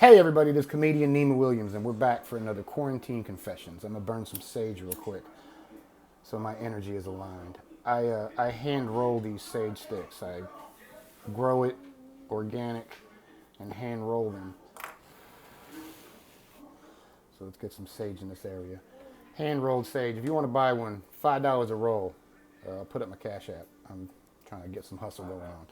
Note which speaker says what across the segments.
Speaker 1: Hey everybody, this is comedian Nima Williams, and we're back for another Quarantine Confessions. I'm gonna burn some sage real quick so my energy is aligned. I hand roll these sage sticks. I grow it organic and hand roll them. So let's get some sage in this area. Hand rolled sage. If you want to buy one, $5 a roll. I'll put up my Cash App. I'm trying to get some hustle going on.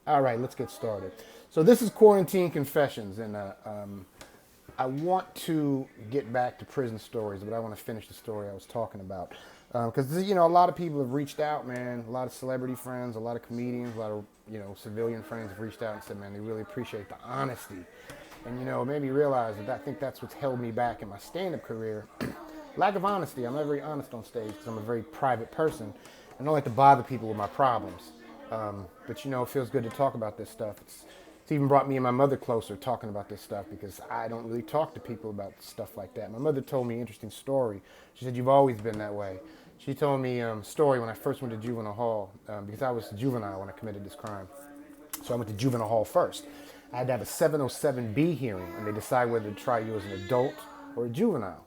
Speaker 1: All right, let's get started. So this is Quarantine Confessions, and I want to get back to prison stories, but I want to finish the story I was talking about. Because, a lot of people have reached out, man. A lot of celebrity friends, a lot of comedians, a lot of, civilian friends have reached out and said, man, they really appreciate the honesty. And, it made me realize that I think that's what's held me back in my stand-up career. Lack of honesty. I'm not very honest on stage because I'm a very private person. I don't like to bother people with my problems. But, it feels good to talk about this stuff. It's even brought me and my mother closer talking about this stuff because I don't really talk to people about stuff like that. My mother told me an interesting story. She said, you've always been that way. She told me a story when I first went to juvenile hall because I was juvenile when I committed this crime. So I went to juvenile hall first. I had to have a 707B hearing, and they decide whether to try you as an adult or a juvenile.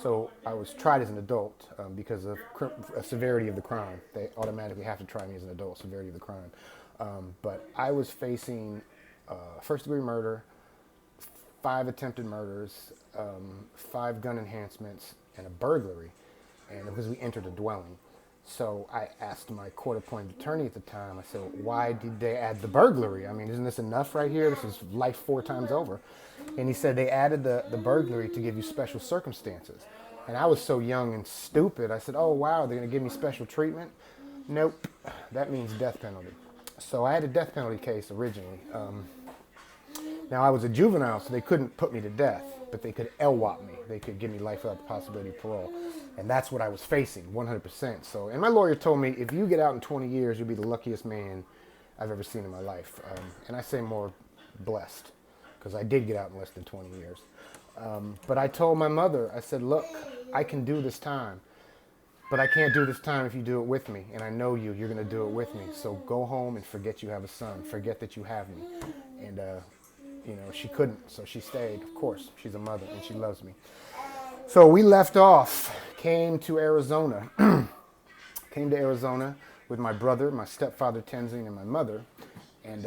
Speaker 1: So I was tried as an adult because of severity of the crime. They automatically have to try me as an adult, severity of the crime. But I was facing first-degree murder, 5 attempted murders, 5 gun enhancements, and a burglary. And because we entered a dwelling. So I asked my court-appointed attorney at the time, I said, why did they add the burglary? I mean, isn't this enough right here? This is life 4 times over. And he said they added the burglary to give you special circumstances. And I was so young and stupid. I said, oh, wow, they're going to give me special treatment? Nope, that means death penalty. So I had a death penalty case originally. Now, I was a juvenile, so they couldn't put me to death, but they could LWOP me. They could give me life without the possibility of parole. And that's what I was facing, 100%. So, and my lawyer told me, if you get out in 20 years, you'll be the luckiest man I've ever seen in my life. And I say more blessed, because I did get out in less than 20 years. But I told my mother, I said, look, I can do this time, but I can't do this time if you do it with me. And I know you're going to do it with me. So go home and forget you have a son. Forget that you have me. And, she couldn't, so she stayed. Of course, she's a mother and she loves me. So we left off, came to Arizona. Came to Arizona with my brother, my stepfather Tenzing, and my mother, and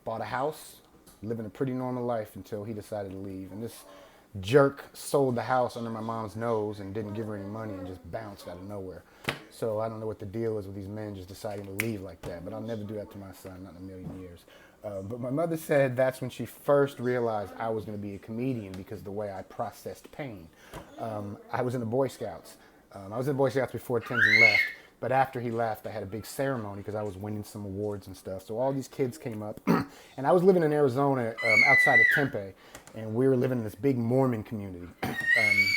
Speaker 1: bought a house, living a pretty normal life until he decided to leave. And this jerk sold the house under my mom's nose and didn't give her any money and just bounced out of nowhere. So I don't know what the deal is with these men just deciding to leave like that, but I'll never do that to my son, not in a million years. But my mother said that's when she first realized I was going to be a comedian because of the way I processed pain. I was in the Boy Scouts. I was in the Boy Scouts before Tenzin left, but after he left, I had a big ceremony because I was winning some awards and stuff. So all these kids came up, and I was living in Arizona outside of Tempe, and we were living in this big Mormon community.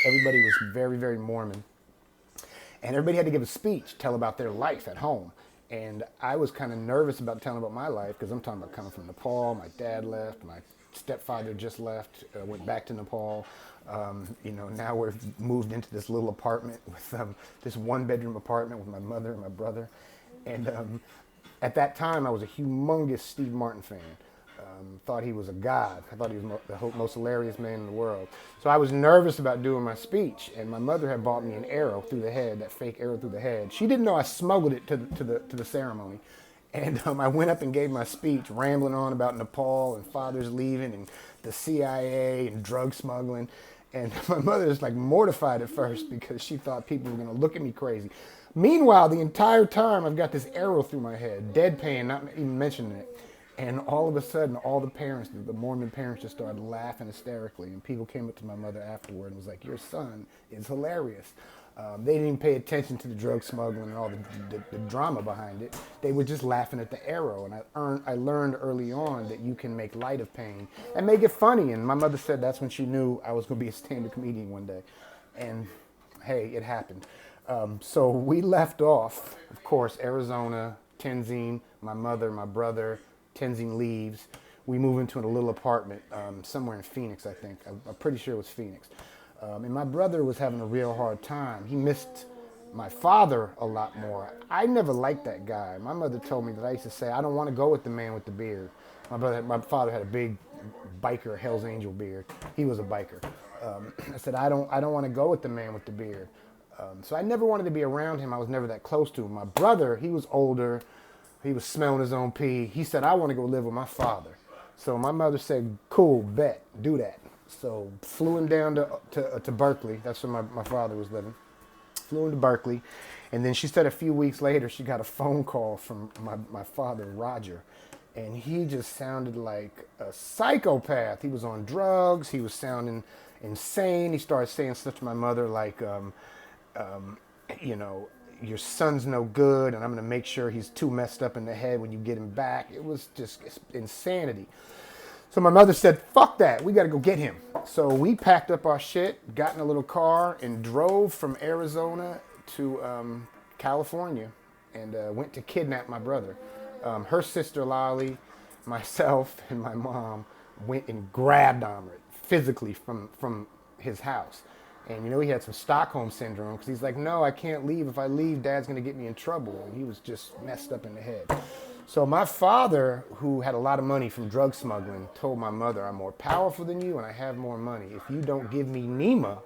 Speaker 1: Everybody was very, very Mormon, and everybody had to give a speech, tell about their life at home. And I was kind of nervous about telling about my life because I'm talking about coming from Nepal. My dad left. My stepfather just left, went back to Nepal. Now we're moved into this little apartment with this 1-bedroom apartment with my mother and my brother. And at that time, I was a humongous Steve Martin fan. Thought he was a god. I thought he was the most hilarious man in the world. So I was nervous about doing my speech, and my mother had bought me an arrow through the head, that fake arrow through the head. She didn't know I smuggled it to the ceremony. And I went up and gave my speech, rambling on about Nepal and fathers leaving and the CIA and drug smuggling. And my mother was like mortified at first because she thought people were going to look at me crazy. Meanwhile, the entire time I've got this arrow through my head, deadpan, not even mentioning it. And all of a sudden, all the parents, the Mormon parents, just started laughing hysterically. And people came up to my mother afterward and was like, your son is hilarious. They didn't even pay attention to the drug smuggling and all the drama behind it. They were just laughing at the arrow. And I learned early on that you can make light of pain and make it funny. And my mother said that's when she knew I was going to be a stand-up comedian one day. And hey, it happened. So we left off, of course, Arizona, Tenzin, my mother, my brother. Tenzin leaves. We move into a little apartment somewhere in Phoenix, I think. I'm pretty sure it was Phoenix. And my brother was having a real hard time. He missed my father a lot more. I never liked that guy. My mother told me that I used to say, I don't want to go with the man with the beard. My father had a big biker Hell's Angel beard. He was a biker. I said, I don't want to go with the man with the beard. So I never wanted to be around him. I was never that close to him. My brother, he was older. He was smelling his own pee. He said, I want to go live with my father. So my mother said, cool, bet, do that. So flew him down to Berkeley. That's where my father was living. Flew him to Berkeley. And then she said a few weeks later, she got a phone call from my father, Roger. And he just sounded like a psychopath. He was on drugs. He was sounding insane. He started saying stuff to my mother like, you know, your son's no good, and I'm going to make sure he's too messed up in the head when you get him back. It was just insanity. So my mother said, fuck that. We got to go get him. So we packed up our shit, got in a little car, and drove from Arizona to California and went to kidnap my brother. Her sister, Lolly, myself, and my mom went and grabbed Amrit physically from his house. And, you know, he had some Stockholm syndrome because he's like, no, I can't leave. If I leave, Dad's going to get me in trouble. And he was just messed up in the head. So my father, who had a lot of money from drug smuggling, told my mother, I'm more powerful than you and I have more money. If you don't give me Nima,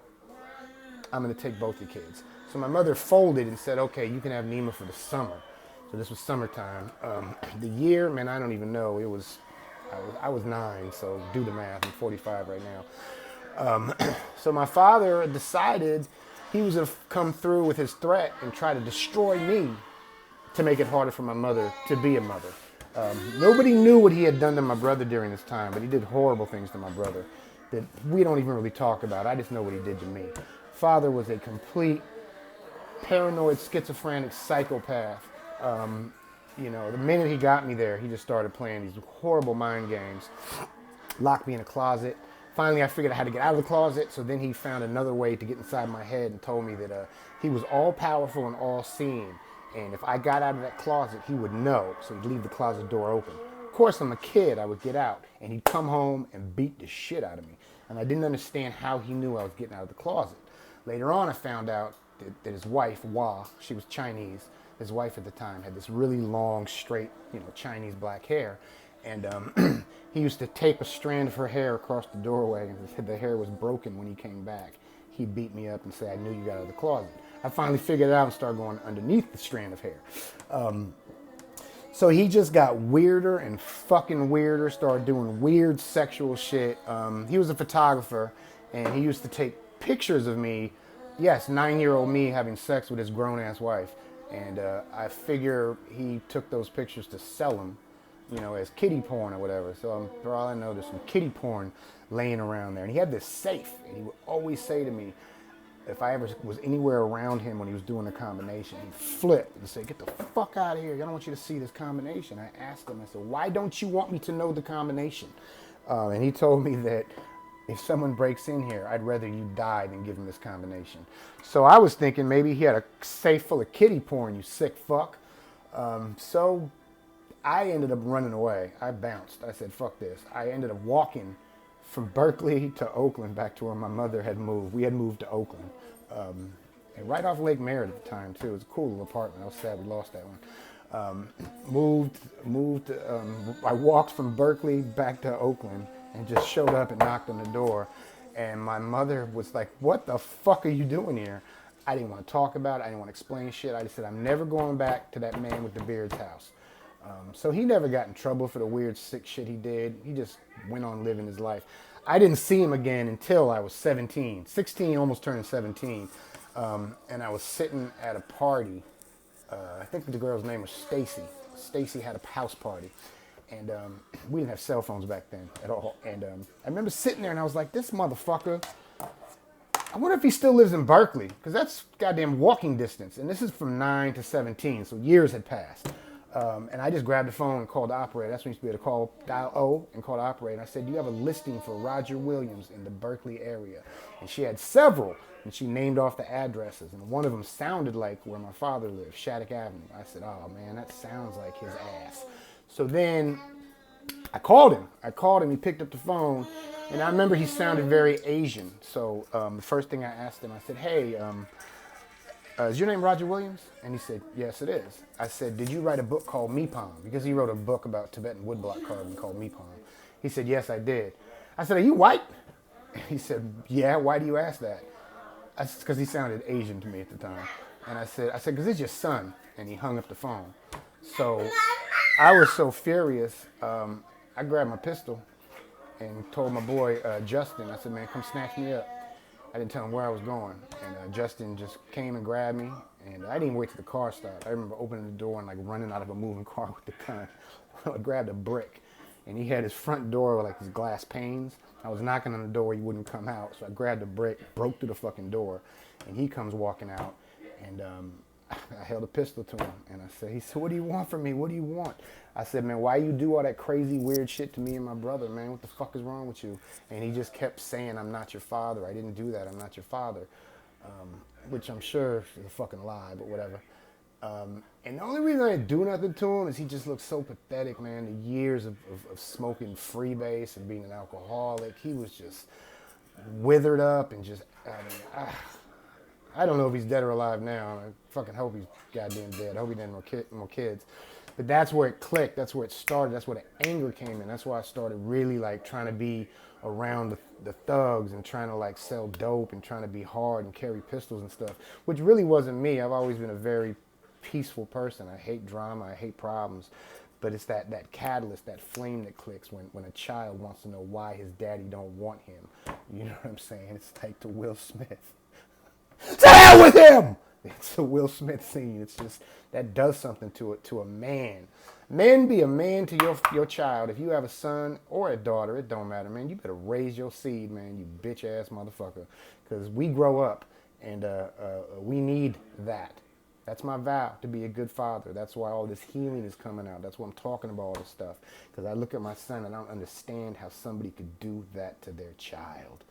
Speaker 1: I'm going to take both your kids. So my mother folded and said, okay, you can have Nima for the summer. So this was summertime. The year, man, I don't even know. I was 9, so do the math. I'm 45 right now. So my father decided he was going to come through with his threat and try to destroy me to make it harder for my mother to be a mother. Nobody knew what he had done to my brother during this time, but he did horrible things to my brother that we don't even really talk about. I just know what he did to me. Father was a complete paranoid, schizophrenic psychopath. You know, the minute he got me there, he just started playing these horrible mind games, locked me in a closet. Finally, I figured out how to get out of the closet, so then he found another way to get inside my head and told me that he was all-powerful and all-seeing, and if I got out of that closet, he would know, so he'd leave the closet door open. Of course, I'm a kid. I would get out, and he'd come home and beat the shit out of me, and I didn't understand how he knew I was getting out of the closet. Later on, I found out that his wife, Wah, she was Chinese. His wife at the time had this really long, straight, you know, Chinese black hair, and he used to tape a strand of her hair across the doorway, and the hair was broken when he came back. He'd beat me up and say, I knew you got out of the closet. I finally figured it out and started going underneath the strand of hair. So he just got weirder and fucking weirder, started doing weird sexual shit. He was a photographer, and he used to take pictures of me, yes, 9-year-old me having sex with his grown-ass wife. And I figure he took those pictures to sell them, you know, as kiddie porn or whatever. So for all I know, there's some kiddie porn laying around there. And he had this safe, and he would always say to me, if I ever was anywhere around him when he was doing a combination, he'd flip and say, get the fuck out of here. I don't want you to see this combination. I asked him, I said, why don't you want me to know the combination? And he told me that if someone breaks in here, I'd rather you die than give him this combination. So I was thinking maybe he had a safe full of kiddie porn, you sick fuck. So I ended up running away. I bounced. I said, fuck this. I ended up walking from Berkeley to Oakland back to where my mother had moved. We had moved to Oakland. And right off Lake Merritt at the time, too. It was a cool little apartment. I was sad we lost that one. I walked from Berkeley back to Oakland and just showed up and knocked on the door. And my mother was like, what the fuck are you doing here? I didn't want to talk about it. I didn't want to explain shit. I just said, I'm never going back to that man with the beard's house. So he never got in trouble for the weird, sick shit he did. He just went on living his life. I didn't see him again until I was 17. 16, almost turning 17. And I was sitting at a party. I think the girl's name was Stacy. Stacy had a house party. And we didn't have cell phones back then at all. And I remember sitting there and I was like, this motherfucker, I wonder if he still lives in Berkeley, because that's goddamn walking distance. And this is from 9 to 17, so years had passed. And I just grabbed the phone and called the operator. That's when you used to be able to call, dial O and call the operator. And I said, do you have a listing for Roger Williams in the Berkeley area? And she had several, and she named off the addresses. And one of them sounded like where my father lived, Shattuck Avenue. I said, oh man, that sounds like his ass. So then I called him. He picked up the phone. And I remember he sounded very Asian. So the first thing I asked him, I said, hey, Is your name Roger Williams? And he said, yes, it is. I said, did you write a book called Mepong? Because he wrote a book about Tibetan woodblock carving called Mepong. He said, yes, I did. I said, are you white? He said, yeah, why do you ask that? I said, because he sounded Asian to me at the time. And I said, because it's your son. And he hung up the phone. So I was so furious, I grabbed my pistol and told my boy, Justin, I said, man, come snatch me up. I didn't tell him where I was going. And Justin just came and grabbed me. And I didn't even wait till the car stopped. I remember opening the door and like running out of a moving car with the gun. I grabbed a brick. And he had his front door with like his glass panes. I was knocking on the door, he wouldn't come out. So I grabbed the brick, broke through the fucking door. And he comes walking out. And I held a pistol to him. And I said, he said, what do you want from me? What do you want? I said, man, why you do all that crazy, weird shit to me and my brother, man? What the fuck is wrong with you? And he just kept saying, I'm not your father. I didn't do that. I'm not your father. Which I'm sure is a fucking lie, but whatever. And the only reason I didn't do nothing to him is he just looked so pathetic, man. The years of smoking freebase and being an alcoholic. He was just withered up and just, I don't know if he's dead or alive now. I fucking hope he's goddamn dead. I hope he didn't have more kids. But that's where it clicked. That's where it started. That's where the anger came in. That's why I started really like trying to be around the thugs and trying to like sell dope and trying to be hard and carry pistols and stuff, which really wasn't me. I've always been a very peaceful person. I hate drama. I hate problems. But it's that catalyst, that flame that clicks when a child wants to know why his daddy don't want him. You know what I'm saying? It's like to Will Smith. To hell with him! It's a Will Smith scene. It's just, that does something to a man. Man, be a man to your child. If you have a son or a daughter, it don't matter, man. You better raise your seed, man, you bitch-ass motherfucker. Because we grow up, and we need that. That's my vow, to be a good father. That's why all this healing is coming out. That's why I'm talking about all this stuff. Because I look at my son, and I don't understand how somebody could do that to their child.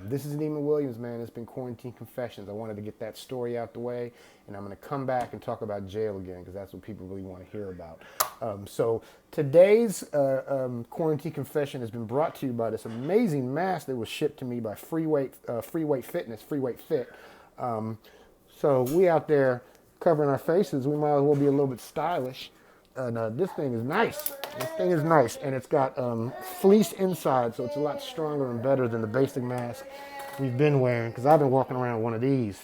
Speaker 1: This is Neiman Williams, man. It's been Quarantine Confessions. I wanted to get that story out the way, and I'm going to come back and talk about jail again because that's what people really want to hear about. So today's Quarantine Confession has been brought to you by this amazing mask that was shipped to me by Free Weight Fitness, Free Weight Fit. So we out there covering our faces. We might as well be a little bit stylish. And this thing is nice. This thing is nice. And it's got fleece inside, so it's a lot stronger and better than the basic mask we've been wearing, because I've been walking around with one of these.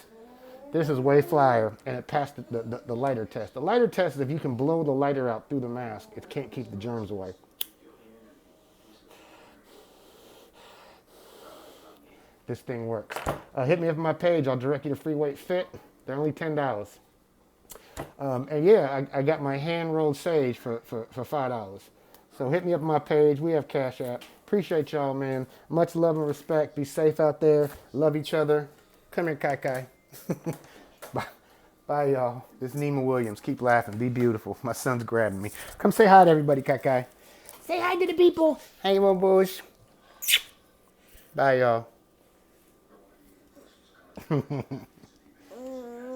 Speaker 1: This is way flyer, and it passed the lighter test. The lighter test is if you can blow the lighter out through the mask, it can't keep the germs away. This thing works. Hit me up on my page. I'll direct you to Free Weight Fit. They're only $10. And yeah, I got my hand-rolled sage for $5. So hit me up on my page. We have Cash App. Appreciate y'all, man. Much love and respect. Be safe out there. Love each other. Come here, Kai Kai. Bye. Bye, y'all. This is Neiman Williams. Keep laughing. Be beautiful. My son's grabbing me. Come say hi to everybody, Kai Kai. Say hi to the people. Hey, little bush. Bye, y'all.